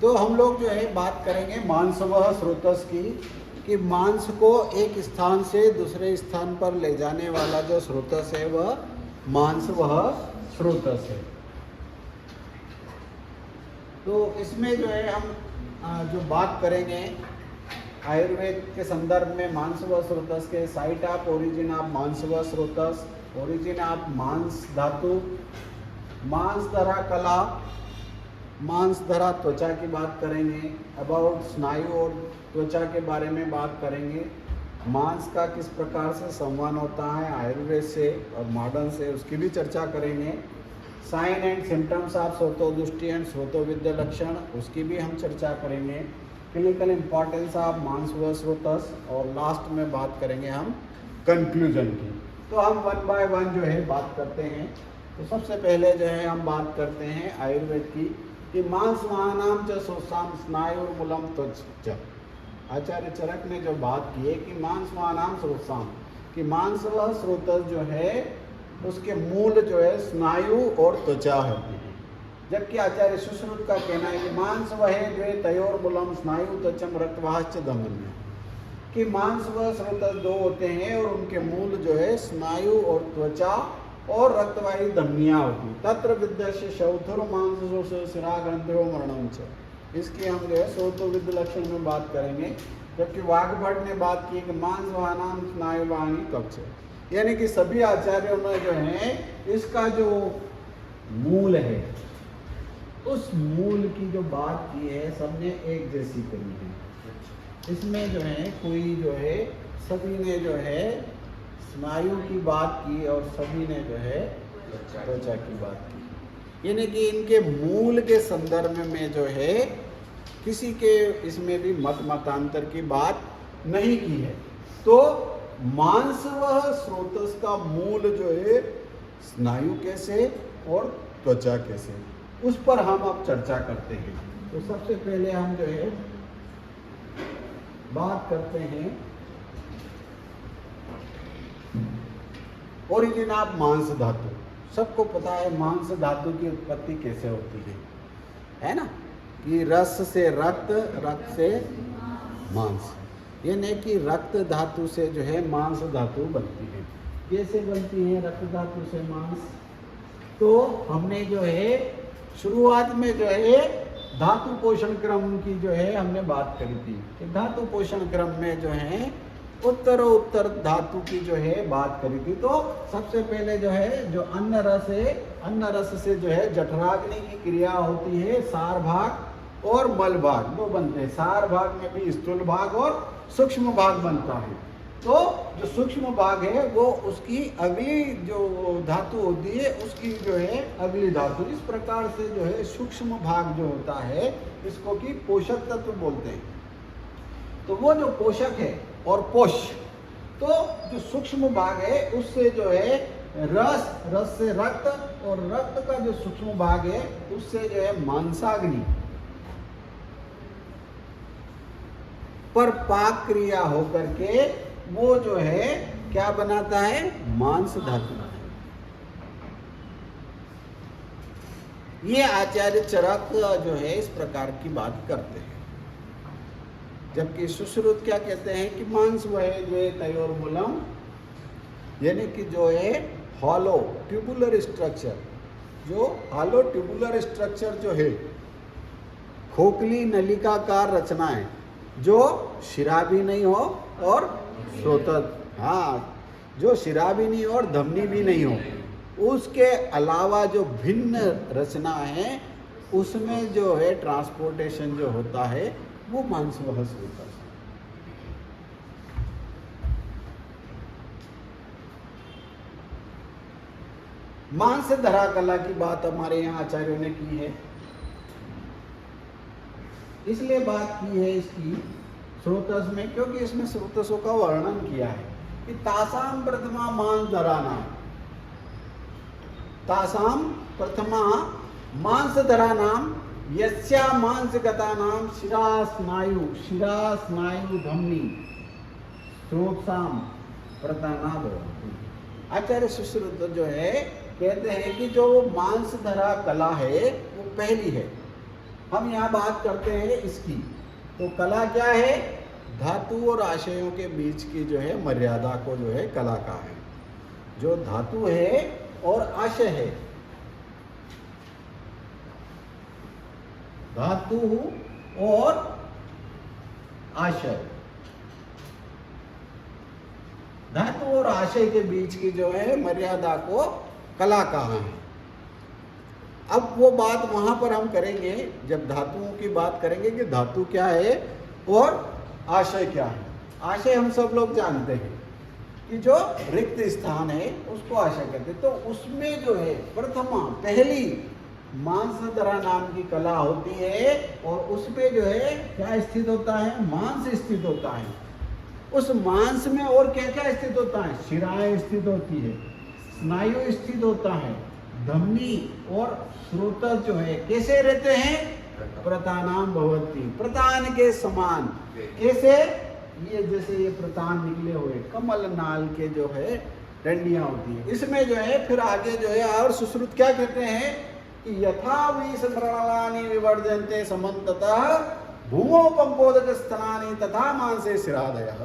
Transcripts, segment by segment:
तो हम लोग जो है बात करेंगे मांसवह स्रोतस की, कि मांस को एक स्थान से दूसरे स्थान पर ले जाने वाला जो स्रोतस है वह मांसवह स्रोतस है। तो इसमें जो है हम जो बात करेंगे आयुर्वेद के संदर्भ में मांसवह स्रोतस के, साइट ऑफ ओरिजिन ऑफ मांसवह स्रोतस, ओरिजिन ऑफ मांस धातु, मांस धरा कला, मांस धरा त्वचा की बात करेंगे, अबाउट स्नायु और त्वचा के बारे में बात करेंगे, मांस का किस प्रकार से संवहन होता है आयुर्वेद से और मॉडर्न से उसकी भी चर्चा करेंगे, साइन एंड सिम्टम्स ऑफ श्रोतोदृष्टि एंड श्रोतोविद्य लक्षण उसकी भी हम चर्चा करेंगे, क्लिनिकल इंपॉर्टेंस ऑफ मांसवह स्रोतस, और लास्ट में बात करेंगे हम कंक्लूजन की। तो हम वन बाय वन जो है बात करते हैं। तो सबसे पहले जो है हम बात करते हैं आयुर्वेद की, कि मांसवानाम च सोसाम स्नायुर्मूलम त्वच। आचार्य चरक ने जो बात की है कि मांसवानाम स्रोतसाम, कि मांसवह स्रोतस जो है उसके मूल जो है स्नायु और त्वचा होती है, जबकि आचार्य सुश्रुत का कहना है कि मांसवह जो है तयोर मूलम स्नायु त्वचम रक्तवाहश्च धमन्य, कि मांसवह स्रोतस दो होते हैं और उनके मूल जो है स्नायु और त्वचा और रक्तवाही धमनियाँ होती हैं। तत्र विद्यस्य शौथुर मांस शिरा ग्रंथो मरणम च, इसकी हम जो है श्रोतोविद्य लक्षण में बात करेंगे, जबकि वाग्भट ने बात की कि मांसवानाम स्नायुवानी त्वच, यानी कि सभी आचार्यों ने जो है इसका जो मूल है उस मूल की जो बात की है सबने एक जैसी करी है। इसमें जो है कोई जो है सभी ने जो है स्नायु की बात की और सभी ने जो है त्वचा की बात की, यानी कि इनके मूल के संदर्भ में जो है किसी के इसमें भी मतांतर की बात नहीं की है। तो मांसवह स्रोतस का मूल जो है स्नायु कैसे और त्वचा कैसे, उस पर हम अब चर्चा करते हैं। तो सबसे पहले हम जो है बात करते हैं ओरिजिन ऑफ मांस धातु। सबको पता है मांस धातु की उत्पत्ति कैसे होती है ना, कि रस से रक्त, रक्त से मांस, यानी कि रक्त धातु से जो है मांस धातु बनती है। कैसे बनती है रक्त धातु से मांस? तो हमने जो है शुरुआत में जो है धातु पोषण क्रम की जो है हमने बात करी थी, कि धातु पोषण क्रम में जो है उत्तर धातु की जो है बात करी थी। तो सबसे पहले जो है जो अन्न रस है, अन्न रस से जो है जठराग्नि की क्रिया होती है, सार भाग और मल भाग दो बनते हैं। सार भाग में भी स्थूल भाग और सूक्ष्म भाग बनता है। तो जो सूक्ष्म भाग है वो उसकी अगली जो धातु होती है उसकी जो है अगली धातु, इस प्रकार से जो है सूक्ष्म भाग जो होता है इसको कि पोषक तत्व बोलते हैं। तो वो जो पोषक है और पोष, तो जो सूक्ष्म भाग है उससे जो है रस, रस से रक्त, और रक्त का जो सूक्ष्म भाग है उससे जो है मांसाग्नि पर पाक क्रिया होकर के वो जो है क्या बनाता है, मांस धातु। ये आचार्य चरक जो है इस प्रकार की बात करते हैं, जबकि सुश्रुत क्या कहते हैं कि मांस वह है जो है तयोर मूलम, यानी कि जो है हॉलो ट्यूबुलर स्ट्रक्चर, जो हॉलो ट्यूबुलर स्ट्रक्चर जो है खोखली नलिकाकार रचना है, जो शिरा भी नहीं हो और स्रोतस, हाँ, जो शिरा भी नहीं हो और धमनी भी नहीं हो, उसके अलावा जो भिन्न रचना है उसमें जो है ट्रांसपोर्टेशन जो होता है वो मांसवह स्रोतस। मांस धरा कला की बात हमारे यहाँ आचार्यों ने की है, इसलिए बात की है इसकी स्रोतस में, क्योंकि इसमें स्रोतसों का वर्णन किया है कि तासाम प्रथमा मांस धरा नाम, तासाम प्रथमा मांस धरा नाम यस्या मांसगता नाम शिरा स्नायु, शिरा स्नायु धमनी स्रोतसाम प्रताना भवन्ति। आचार्य सुश्रुत जो है कहते हैं कि जो मांस धरा कला है वो पहली है, हम यहाँ बात करते हैं इसकी। तो कला क्या है? धातु और आशयों के बीच की जो है मर्यादा को जो है कला का है। जो धातु है और आशय है, धातु और आशय, धातु और आशय के बीच की जो है मर्यादा को कला कहा है। अब वो बात वहां पर हम करेंगे जब धातुओं की बात करेंगे कि धातु क्या है और आशय क्या है। आशय हम सब लोग जानते हैं कि जो रिक्त स्थान है उसको आशय कहते हैं। तो उसमें जो है प्रथमा पहली मांसधरा नाम की कला होती है और उसमें जो है क्या स्थित होता है? मांस स्थित होता है। उस मांस में और क्या क्या स्थित होता है? शिराएं स्थित होती है, स्नायु स्थित होता है, धमनी और स्रोतस जो है कैसे रहते हैं? प्रतानाम भवती, प्रतान के समान। कैसे? ये जैसे ये प्रतान निकले हुए कमल नाल के जो है डंडियां होती है, इसमें जो है फिर आगे जो है और सुश्रुत क्या कहते हैं कि यथा विसमृणानि विवर्धन्ते समन्ततः भूमौ पंकोदक स्तनानि तथा मांसे शिरादयः।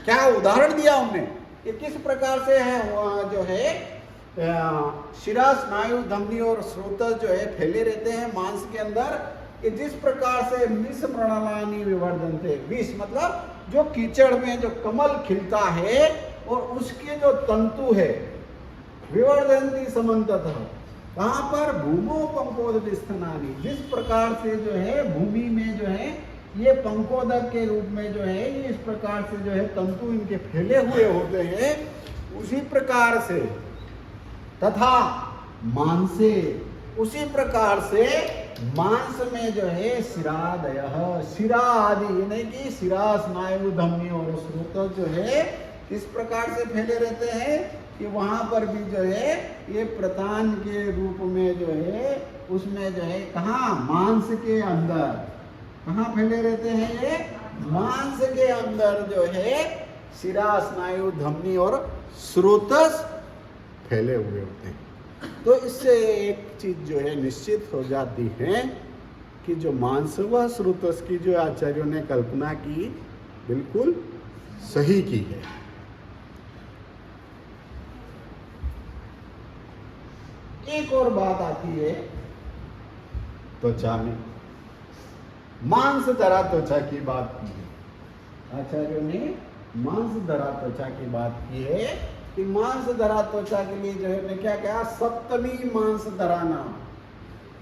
क्या उदाहरण दिया हमने कि किस प्रकार से है जो है शिरा, स्नायु, धमनी और स्रोतस जो है फैले रहते हैं मांस के अंदर, कि जिस प्रकार से विसमृणानि विवर्धन्ते, विष मतलब जो कीचड़ में जो कमल खिलता है और उसके जो तंतु है, विवर्धन्ति समन्ततः, कहाँ पर? भूमौ पंकोदक स्तनानि, जिस प्रकार से जो है भूमि में जो है ये पंकोदक के रूप में जो है ये इस प्रकार से जो है तंतु इनके फैले हुए होते हैं, उसी प्रकार से तथा मांसे, उसी प्रकार से मांस में जो है शिरादयः, शिरा आदि यानी कि शिरा, स्नायु, धमनी और स्रोत जो है इस प्रकार से फैले रहते हैं कि वहां पर भी जो है ये प्रतान के रूप में जो है उसमें जो है कहाँ? मांस के अंदर। कहाँ फैले रहते हैं ये? मांस के अंदर जो है शिरा, स्नायु, धमनी और स्रोतस फैले हुए होते हैं। तो इससे एक चीज जो है निश्चित हो जाती है कि जो मांस व स्रोतस की जो आचार्यों ने कल्पना की बिल्कुल सही की है। एक और बात आती है त्वचा में, मांस धरा त्वचा की बात की है आचार्यों ने, मांस धरा त्वचा की बात की है कि मांस धरा त्वचा के लिए जो है क्या कहा? सप्तमी मांस धरा नाम,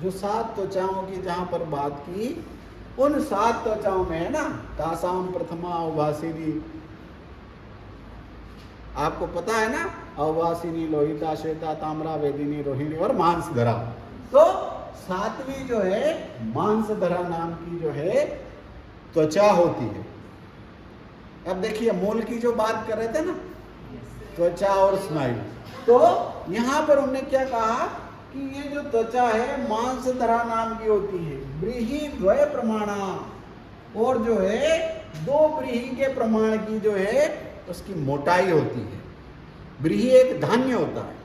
जो 7 त्वचाओं की जहां पर बात की, उन 7 त्वचाओं में है ना, तासाम प्रथमा अवभासिनी, आपको पता है ना, अवभासिनी, लोहिता, श्वेता, ताम्रा, वेदिनी, रोहिणी और मांसधरा। तो 7वीं जो है मांसधरा नाम की जो है त्वचा होती है। अब देखिए मूल की जो बात कर रहे थे ना, त्वचा और स्नायु, तो यहाँ पर उन्होंने क्या कहा कि ये जो त्वचा है मांसधरा नाम की होती है, व्रीहि द्वय प्रमाणा, और जो है 2 व्रीहि के प्रमाण की जो है उसकी मोटाई होती है। व्रीहि एक धान्य होता है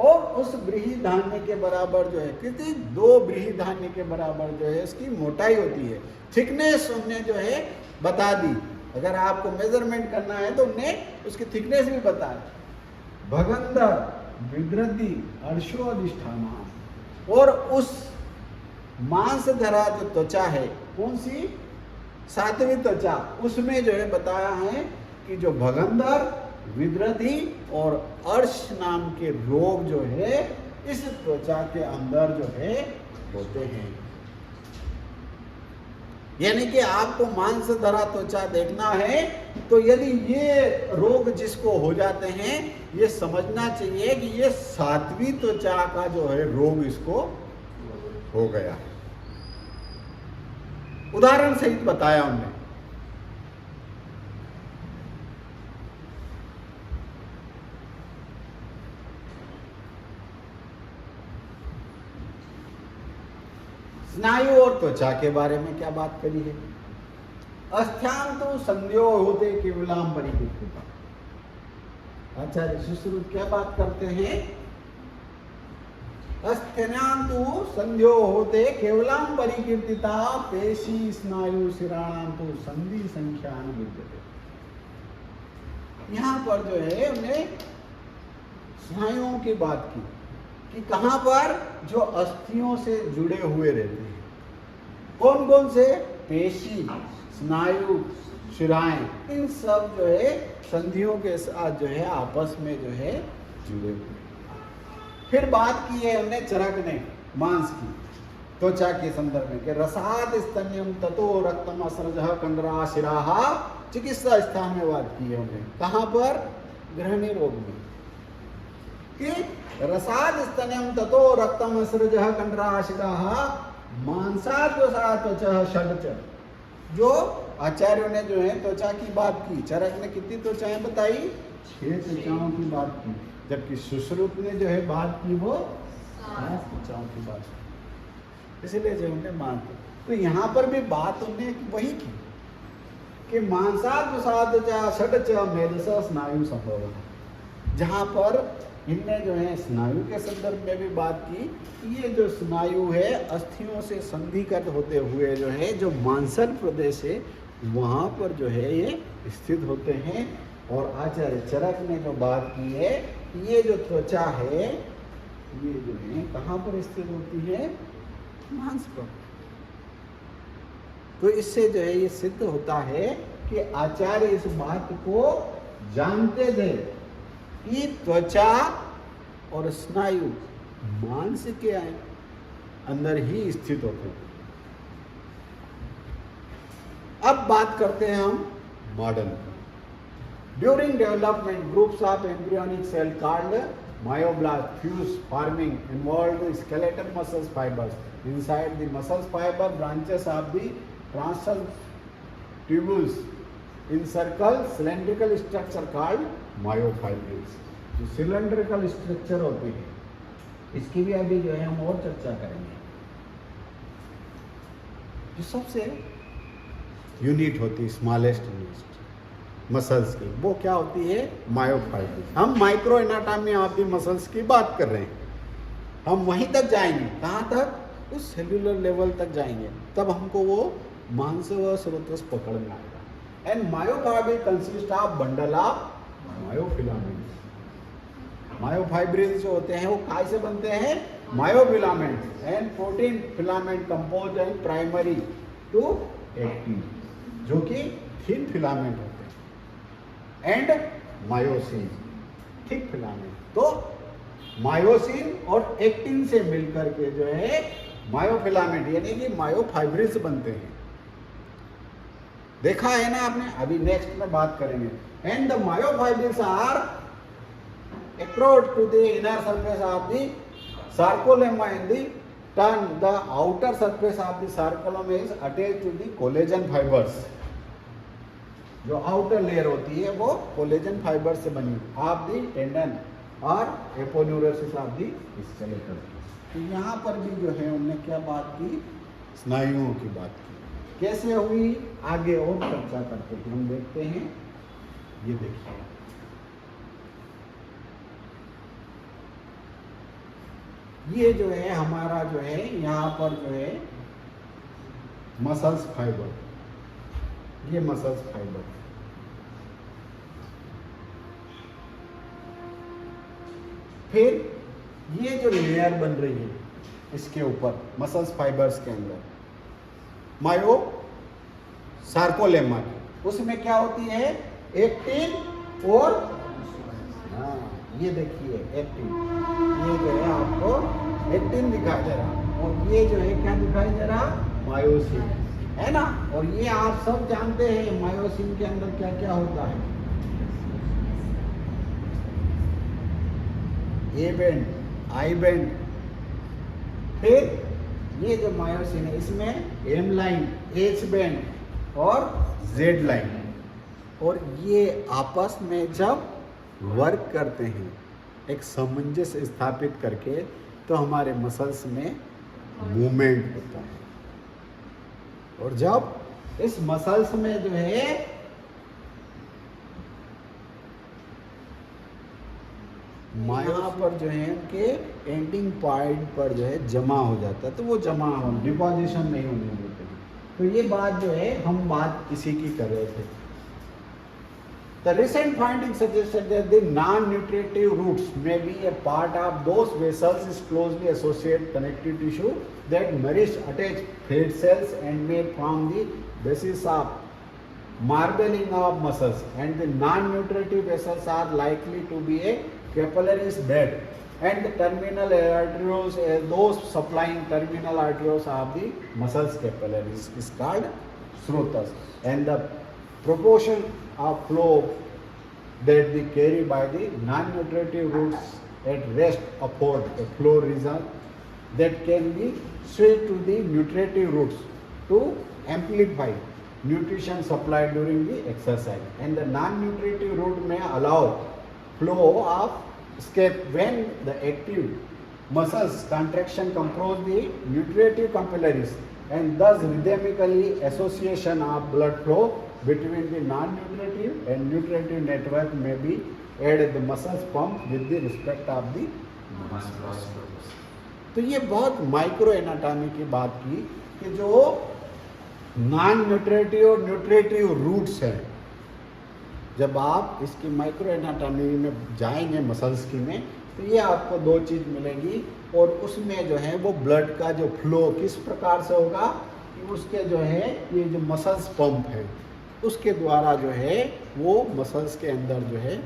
और उस व्रीहि धान्य के बराबर जो है कितनी? 2 व्रीहि धान्य के बराबर जो है उसकी मोटाई होती है। थिकनेस हमने जो है बता दी, अगर आपको मेजरमेंट करना है तो उन्हें उसकी थिकनेस भी बताया। भगंधर, विद्रति, अर्शोधिष्ठान, और उस मांसधरा जो त्वचा है कौन सी? 7वीं त्वचा, उसमें जो है बताया है कि जो भगंधर, विद्रति और अर्श नाम के रोग जो है इस त्वचा के अंदर जो है होते हैं। यानी कि आपको मांसधरा त्वचा देखना है तो यदि ये रोग जिसको हो जाते हैं ये समझना चाहिए कि ये 7वीं त्वचा का जो है रोग इसको हो गया। उदाहरण सहित बताया हमने। स्नायु और त्वचा के बारे में क्या बात करी है? अस्थ्यां तो संध्यो होते केवलाम परिविकृता। आचार्य सुश्रुत क्या बात करते हैं अस्थ्यनांतु संध्यो होते केवलम परिकीर्तिता पेशी स्नायु शिराणांतु संधि संख्यान विद्यते। यहाँ पर जो है हमने स्नायुओं की बात की कि कहाँ पर जो अस्थियों से जुड़े हुए रहते हैं, कौन कौन से, पेशी, स्नायु, शिराएं, इन सब जो है संधियों के साथ जो है आपस में जो है जुड़े हुए। फिर बात की है हमने चरकने मांस की, त्वचा के संदर्भ में कि रसाद स्तन्यम ततो रक्तम असरजः कंडरा शिराः, चिकित्सा स्थान में बात की है हमने। कहाँ पर, गृहिणी रोग में, कि रसाद स्तन्यम ततो रक्तम असरजः कंडरा शिराः मांसाद त्वचा षड्च। जो आचार्यों ने जो है त्वचा की बात की, चरक ने कितनी त्वचाएं बताई, 6 त्वचाओं की बात की, जबकि सुश्रुत ने जो है बात की वो 5 त्वचाओं की बात की। इसलिए जो हमने मान, तो यहाँ पर भी बात हमने वही की कि मांसाद षड्च मेदस स्नायु संभव, जहाँ पर इनने जो है स्नायु के संदर्भ में भी बात की। ये जो स्नायु है अस्थियों से संधिगत होते हुए जो है जो मांसल प्रदेश है वहाँ पर जो है ये स्थित होते हैं। और आचार्य चरक ने जो बात की है, ये जो त्वचा है ये जो है कहाँ पर स्थित होती है, मांस पर। तो इससे जो है ये सिद्ध होता है कि आचार्य इस बात को जानते थे कि त्वचा और स्नायु मांस के अंदर ही स्थित होते हैं। अब बात करते हैं हम modern. During development groups of embryonic cell called myoblasts fuse forming involved skeletal muscle fibers inside the muscle fiber branches of the transversal tubules encircle cylindrical structure called myofibrils। जो सिलेंड्रिकल स्ट्रक्चर होती है इसकी भी अभी जो है हम और चर्चा करेंगे। जो सबसे यूनिट होती है, स्मॉलेस्ट यूनिट मसल्स की, वो क्या होती है, मायोफाइब्रिल्स। हम micro anatomy of the muscles की बात कर रहे हैं, हम वहीं तक जाएंगे। कहाँ तक, उस सेल्यूलर लेवल तक जाएंगे, तब हमको वो मांस व स्रोतस पकड़ में आएगा। And myofibril consist of bundle of myofilaments. Myofibrils जो होते हैं वो काय से बनते हैं, myofilaments and protein filament compose and primary to actin, जो कि थिन फिलामेंट होते हैं, एंड मायोसिन थिक फिलामेंट। तो मायोसिन और एक्टिन से मिलकर के जो है मायोफिलामेंट यानी कि मायोफाइब्रिल्स बनते हैं। देखा है ना आपने, अभी नेक्स्ट में बात करेंगे। And the myofibrils are accrete to the inner surface of the sarcolemma in the turn. The outer surface of the sarcolemma is attached to the collagen fibers। जो आउटर लेयर होती है वो कोलेजन फाइबर से बनी of the tendon और aponeurosis of the skeleton. तो यहाँ पर भी जो है हमने क्या बात की, स्नायुओं की बात की। कैसे हुई आगे और चर्चा करते हैं, हम देखते हैं। ये देखिए, ये जो है हमारा जो है यहाँ पर जो है मसल्स फाइबर, ये मसल्स फाइबर। फिर ये जो लेयर बन रही है इसके ऊपर मसल्स फाइबर्स के अंदर मायो सार्कोलेमा की, उसमें क्या होती है, एक्टिन और ये देखिए एक्टिन, ये जो है आपको एक्टिन दिखाई दे रहा और ये जो है क्या दिखाई दे रहा, मायोसिन, है ना। और ये आप सब जानते हैं मायोसिन के अंदर क्या क्या होता है, ए बैंड, आई बैंड। फिर ये जो मायोसिन है इसमें एम लाइन, एच बैंड और जेड लाइन, और ये आपस में जब वर्क करते हैं एक सामंजस्य स्थापित करके, तो हमारे मसल्स में मूवमेंट होता है। और जब इस मसल्स में जो है यहाँ पर जो है उनके एंडिंग पॉइंट पर जो है जमा हो जाता है, तो वो जमा हो डिपोजिशन नहीं होने देते। तो ये बात जो है हम बात इसी की कर रहे थे। The recent findings suggested that the non-nutritive roots may be a part of those vessels is closely associated connective tissue that nourish attached fat cells and may form the basis of marbling of muscles, and the non-nutritive vessels are likely to be a capillaries bed and the terminal arterioles, those supplying terminal arterioles of the muscles capillaries is called srotas, and the proportion of flow that they carry by the non-nutritive roots at rest afford a flow result that can be switched to the nutritive roots to amplify nutrition supply during the exercise, and the non-nutritive root may allow flow of escape when the active muscles contraction compress the nutritive capillaries, and thus rhythmically association of blood flow between the non-nutritive and nutritive network may be added the muscles pump with the respect of the muscles. तो ये बहुत micro anatomy की बात की कि जो non nutritive और nutritive roots हैं, जब आप इसकी माइक्रो एनाटॉमी में जाएंगे मसल्स की में, तो ये आपको दो चीज़ मिलेगी, और उसमें जो है वो ब्लड का जो फ्लो किस प्रकार से होगा कि उसके जो है ये जो मसल्स पंप है उसके द्वारा जो है वो मसल्स के अंदर जो है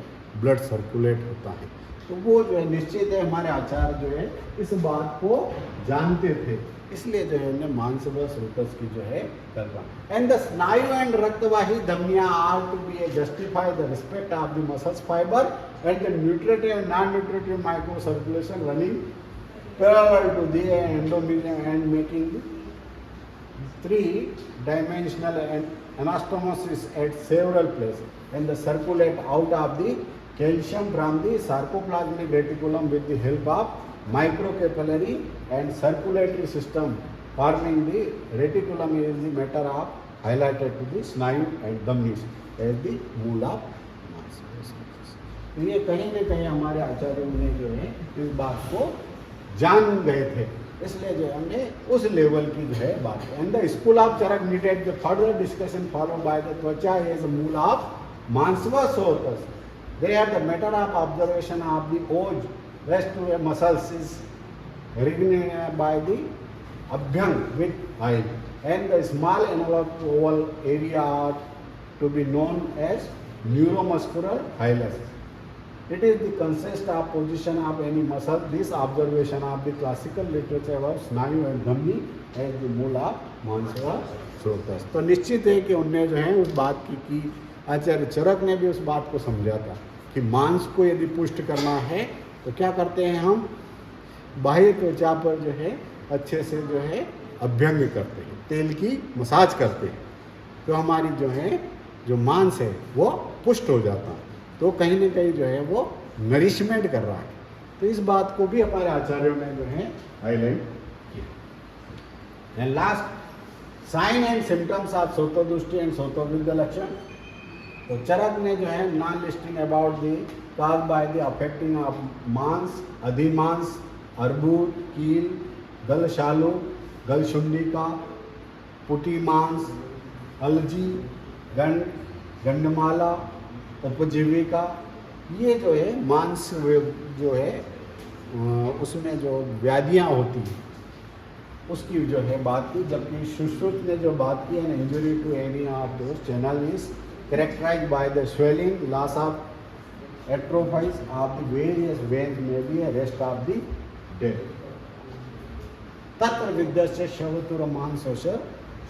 ब्लड सर्कुलेट होता है। तो वो जो है निश्चित है हमारे आचार्य जो है इस बात को जानते थे, इसलिए जो है उन्हें मांसवस रूटस की जो है करना। एंड द स्नायु एंड रक्तवाही धमनियां are to be justify the respect of the muscles fibre and the nutritive and non nutritive micro circulation running parallel to the endomysium and making 3-dimensional anastomosis at several places and the circulate out of the calcium from the sarcoplasmic reticulum with the help of microcapillary and circulatory system forming the reticulum is the matter of highlighted to the snayu and dhmnis as the mool of mass. ये कहीं न कहीं हमारे आचार्यों ने जो है इस बात को जान गए थे, इसलिए जो हमने उस लेवल की जो है बात की। And the school of Charak needed the further discussion follow by the त्वचा एज मूल ऑफ मांसवस होतस। They are the matter of observation of the ओज rest to muscles is recognised by the अभ्यंग with eye and the small analog oval area to be known as neuromuscular hilus. It is the consist of position of any muscle. This observation of the classical literature about स्नायु and धमनी as the मूल of मांसवा स्रोतस. तो निश्चित है कि उनने जो है उस बात की आचार्य चरक ने भी उस बात को समझा था कि मांस को यदि पुष्ट करना है तो क्या करते हैं, हम बाह्य त्वचा पर जो है अच्छे से जो है अभ्यंग करते हैं, तेल की मसाज करते हैं, तो हमारी जो है जो मांस है वो पुष्ट हो जाता है, तो कहीं ना कहीं जो है वो नरिशमेंट कर रहा है। तो इस बात को भी हमारे आचार्यों ने जो है हाईलाइट किया। And last sign and symptoms of सोतोदुष्टि एंड सोतोवृद्ध लक्षण। तो चरक ने जो है non listing about the cause by the affecting of मांस, अधिमांस, अर्बुद, कील, गलशालु, गलशुंडिका, पुटी मांस, अलजी, गंड, गंडमाला, उपजीविका, ये जो है मांस जो है उसमें जो व्याधियाँ होती हैं उसकी जो है बात की। जबकि सुश्रुत ने जो बात की है injury to any of those channel is characterised by the swelling, loss of atrophies of the various veins may be rest of the dead. तत्र विद्यस्य शवतुर मांसोश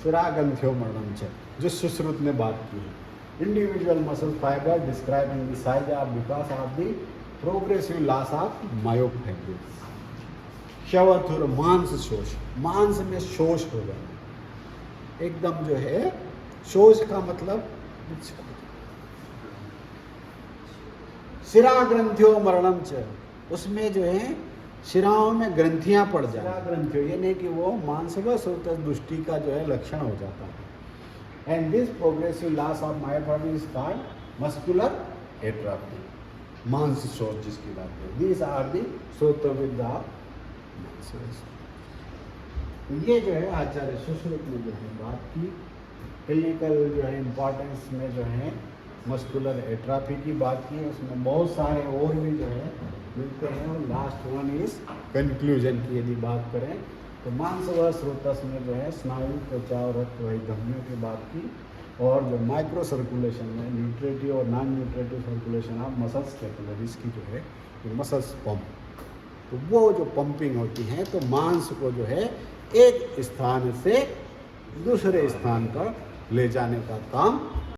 शिराग्रंथियो मरणम च, जो सुश्रुत ने बात की है। Individual muscle fiber describing the size of because of the progressive loss of myofibrils. शवथुर मांस शोष, मांस में शोष हो जाना, एकदम जो है शोष का मतलब शिरा ग्रंथियों मरणम च, उसमें जो है शिराओं में ग्रंथियां पड़ जाए। शिरा ग्रंथियों ये नहीं कि वो मांसवस होता दुष्टि का जो है लक्षण हो जाता है। And this progressive loss of myofibrils is called muscular atrophy. मांस स्रोत जिसकी बात करें, दीज आर दी स्रोत विद द। ये जो है आचार्य सुश्रुत ने जो है बात की, क्लिनिकल जो है इम्पोर्टेंस में जो है मस्कुलर एट्राफी की बात की, उसमें बहुत सारे और भी जो है मिलते हैं। और लास्ट वन इज कंक्लूजन की यदि बात करें तो मांस व स्रोतस में जो है स्नायु, त्वचा और रक्त वही धमनियों की बात की, और जो माइक्रो सर्कुलेशन में न्यूट्रेटिव और non nutritive circulation of muscles capillaries की जो है मसल्स पंप, तो वो जो पंपिंग होती है तो मांस को जो है एक स्थान से दूसरे स्थान पर ले जाने का काम